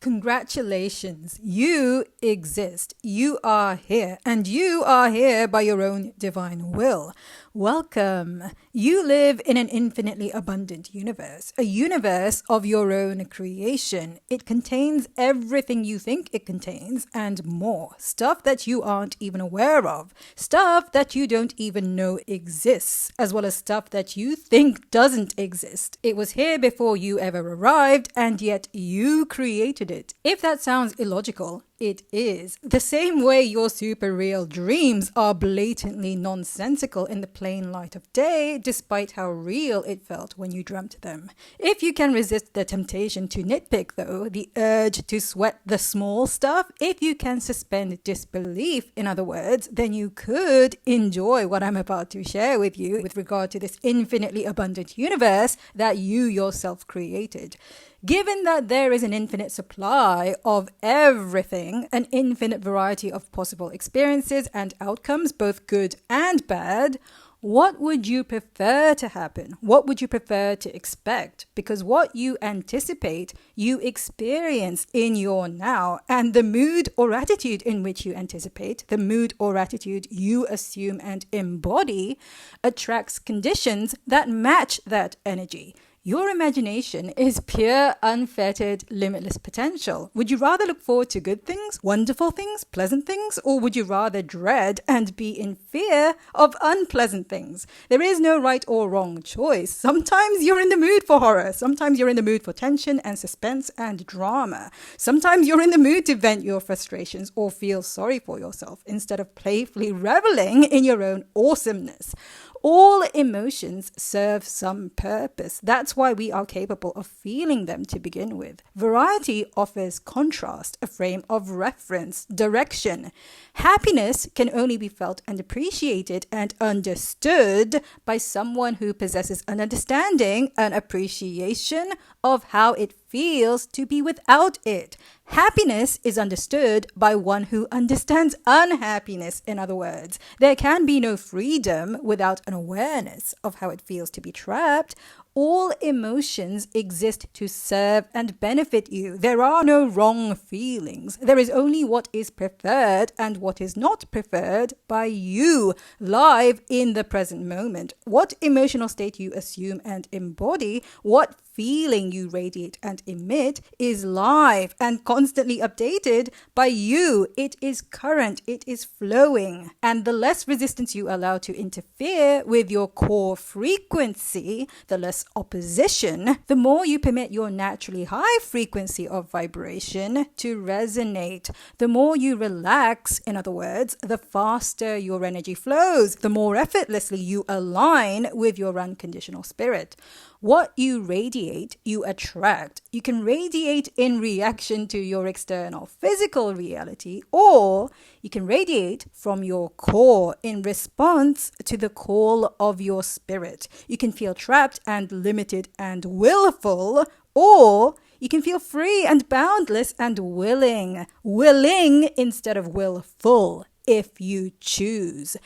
Congratulations, you exist. You are here, and you are here by your own divine will. Welcome. You live in an infinitely abundant universe, a universe of your own creation. It contains everything you think it contains and more. Stuff that you aren't even aware of, stuff that you don't even know exists, as well as stuff that you think doesn't exist. It was here before you ever arrived, and yet you created it. If that sounds illogical, it is. The same way your super real dreams are blatantly nonsensical in the plain light of day, despite how real it felt when you dreamt them. If you can resist the temptation to nitpick, though, the urge to sweat the small stuff, if you can suspend disbelief, in other words, then you could enjoy what I'm about to share with you with regard to this infinitely abundant universe that you yourself created. Given that there is an infinite supply of everything, an infinite variety of possible experiences and outcomes, both good and bad, what would you prefer to happen? What would you prefer to expect? Because what you anticipate, you experience in your now, and the mood or attitude in which you anticipate, the mood or attitude you assume and embody, attracts conditions that match that energy. Your imagination is pure, unfettered, limitless potential. Would you rather look forward to good things, wonderful things, pleasant things, or would you rather dread and be in fear of unpleasant things? There is no right or wrong choice. Sometimes you're in the mood for horror. Sometimes you're in the mood for tension and suspense and drama. Sometimes you're in the mood to vent your frustrations or feel sorry for yourself instead of playfully reveling in your own awesomeness. All emotions serve some purpose. That's why we are capable of feeling them to begin with. Variety offers contrast, a frame of reference, direction. Happiness can only be felt and appreciated and understood by someone who possesses an understanding, an appreciation of how it feels to be without it. Happiness is understood by one who understands unhappiness, in other words. There can be no freedom without an awareness of how it feels to be trapped. All emotions exist to serve and benefit you. There are no wrong feelings. There is only what is preferred and what is not preferred by you, live in the present moment. What emotional state you assume and embody, what feeling you radiate and emit is live and constantly updated by you. It is current, it is flowing. And the less resistance you allow to interfere with your core frequency, the less opposition, the more you permit your naturally high frequency of vibration to resonate. The more you relax, in other words, the faster your energy flows, the more effortlessly you align with your unconditional spirit. What you radiate, you attract. You can radiate in reaction to your external physical reality, or you can radiate from your core in response to the call of your spirit. You can feel trapped and limited and willful, or you can feel free and boundless and willing. Willing instead of willful, if you choose.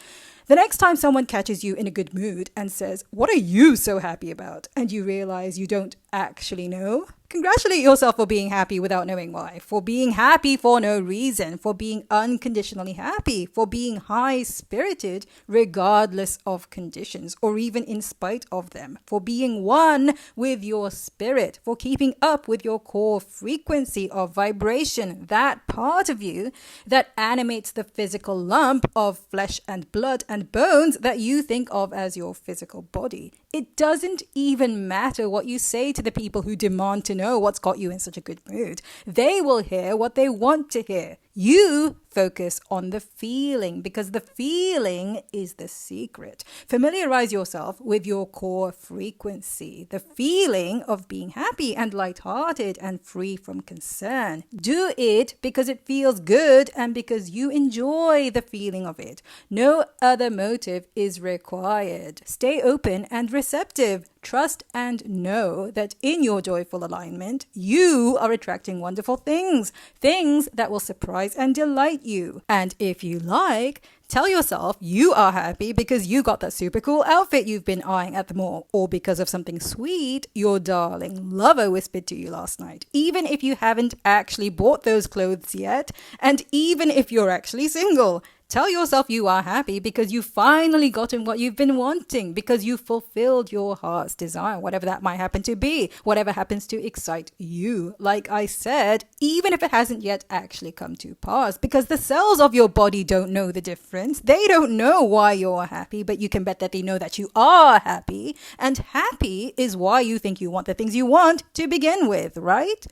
The next time someone catches you in a good mood and says, "What are you so happy about?" and you realize you don't actually know, congratulate yourself for being happy without knowing why, for being happy for no reason, for being unconditionally happy, for being high-spirited regardless of conditions or even in spite of them, for being one with your spirit, for keeping up with your core frequency of vibration, that part of you that animates the physical lump of flesh and blood and bones that you think of as your physical body. It doesn't even matter what you say to the people who demand to know what's got you in such a good mood. They will hear what they want to hear. You focus on the feeling because the feeling is the secret. Familiarize yourself with your core frequency, the feeling of being happy and lighthearted and free from concern. Do it because it feels good and because you enjoy the feeling of it. No other motive is required. Stay open and receptive. Trust and know that in your joyful alignment, you are attracting wonderful things, things that will surprise surprise and delight you. And if you like, tell yourself you are happy because you got that super cool outfit you've been eyeing at the mall, or because of something sweet your darling lover whispered to you last night, even if you haven't actually bought those clothes yet, and even if you're actually single. Tell yourself you are happy because you've finally gotten what you've been wanting, because you fulfilled your heart's desire, whatever that might happen to be, whatever happens to excite you. Like I said, even if it hasn't yet actually come to pass, because the cells of your body don't know the difference. They don't know why you're happy, but you can bet that they know that you are happy. And happy is why you think you want the things you want to begin with, right?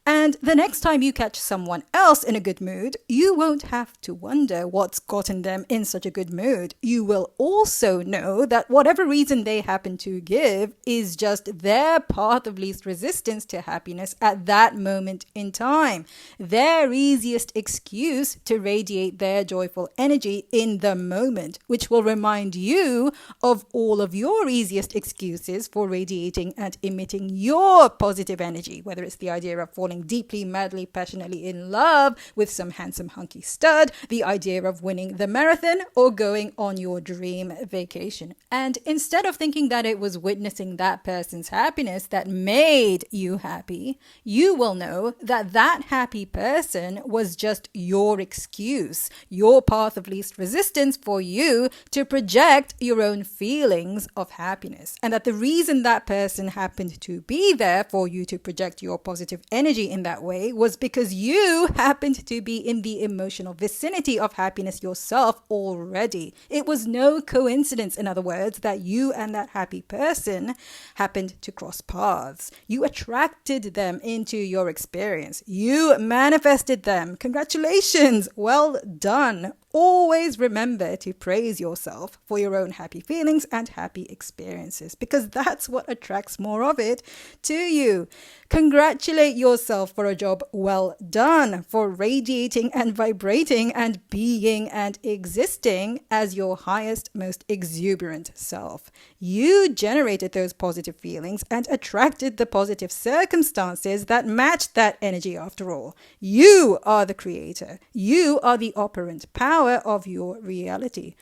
And the next time you catch someone else in a good mood, you won't have to wonder what's gotten them in such a good mood. You will also know that whatever reason they happen to give is just their path of least resistance to happiness at that moment in time. Their easiest excuse to radiate their joyful energy in the moment, which will remind you of all of your easiest excuses for radiating and emitting your positive energy, whether it's the idea of falling deeply, madly, passionately in love with some handsome hunky stud, the idea of winning the marathon, or going on your dream vacation. And instead of thinking that it was witnessing that person's happiness that made you happy, you will know that that happy person was just your excuse, your path of least resistance for you to project your own feelings of happiness. And that the reason that person happened to be there for you to project your positive energy in that way was because you happened to be in the emotional vicinity of happiness yourself already. It was no coincidence, in other words, that you and that happy person happened to cross paths. You attracted them into your experience. You manifested them. Congratulations. Well done. Always remember to praise yourself for your own happy feelings and happy experiences, because that's what attracts more of it to you. Congratulate yourself for a job well done, for radiating and vibrating and being and existing as your highest, most exuberant self. You generated those positive feelings and attracted the positive circumstances that matched that energy after all. You are the creator. You are the operant power of your reality.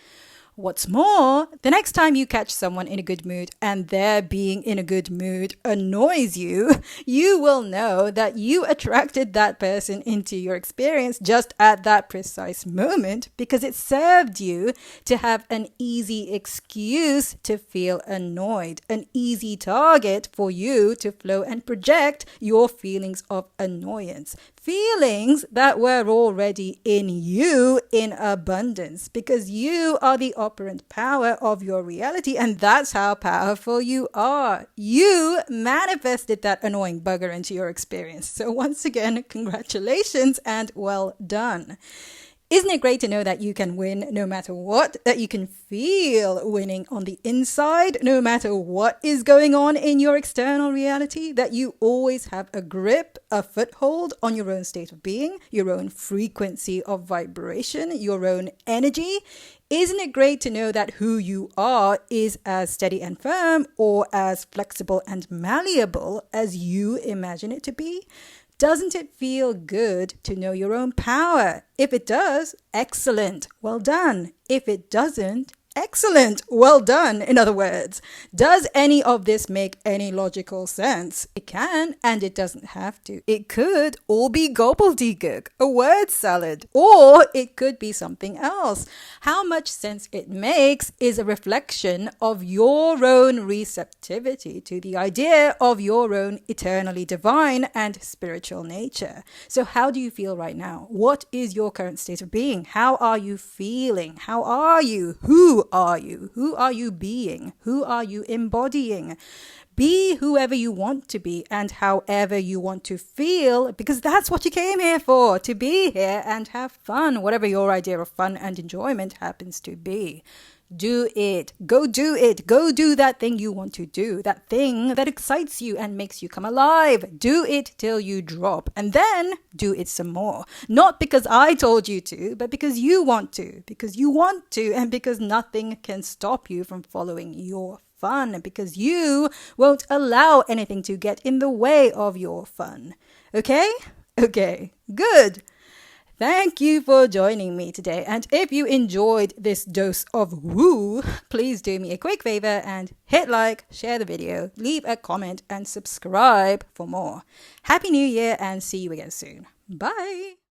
What's more, the next time you catch someone in a good mood and their being in a good mood annoys you, you will know that you attracted that person into your experience just at that precise moment, because it served you to have an easy excuse to feel annoyed, an easy target for you to flow and project your feelings of annoyance. Feelings that were already in you in abundance, because you are the operant power of your reality, and that's how powerful you are. You manifested that annoying bugger into your experience. So once again, congratulations and well done. Isn't it great to know that you can win no matter what, that you can feel winning on the inside no matter what is going on in your external reality, that you always have a grip, a foothold on your own state of being, your own frequency of vibration, your own energy? Isn't it great to know that who you are is as steady and firm, or as flexible and malleable as you imagine it to be? Doesn't it feel good to know your own power? If it does, excellent, well done. If it doesn't, excellent, well done. In other words, does any of this make any logical sense? It can, and it doesn't have to. It could all be gobbledygook, a word salad, or it could be something else. How much sense it makes is a reflection of your own receptivity to the idea of your own eternally divine and spiritual nature. So how do you feel right now? What is your current state of being? How are you feeling? How are you? Who are you? Who are you being? Who are you embodying? Be whoever you want to be and however you want to feel, because that's what you came here for, to be here and have fun, whatever your idea of fun and enjoyment happens to be. Do it. Go do it. Go do that thing you want to do, that thing that excites you and makes you come alive. Do it till you drop, and then do it some more. Not because I told you to, but because you want to, and because nothing can stop you from following your fun, because you won't allow anything to get in the way of your fun. Okay? Okay. Good. Thank you for joining me today. And if you enjoyed this dose of woo, please do me a quick favor and hit like, share the video, leave a comment, and subscribe for more. Happy New Year and see you again soon. Bye.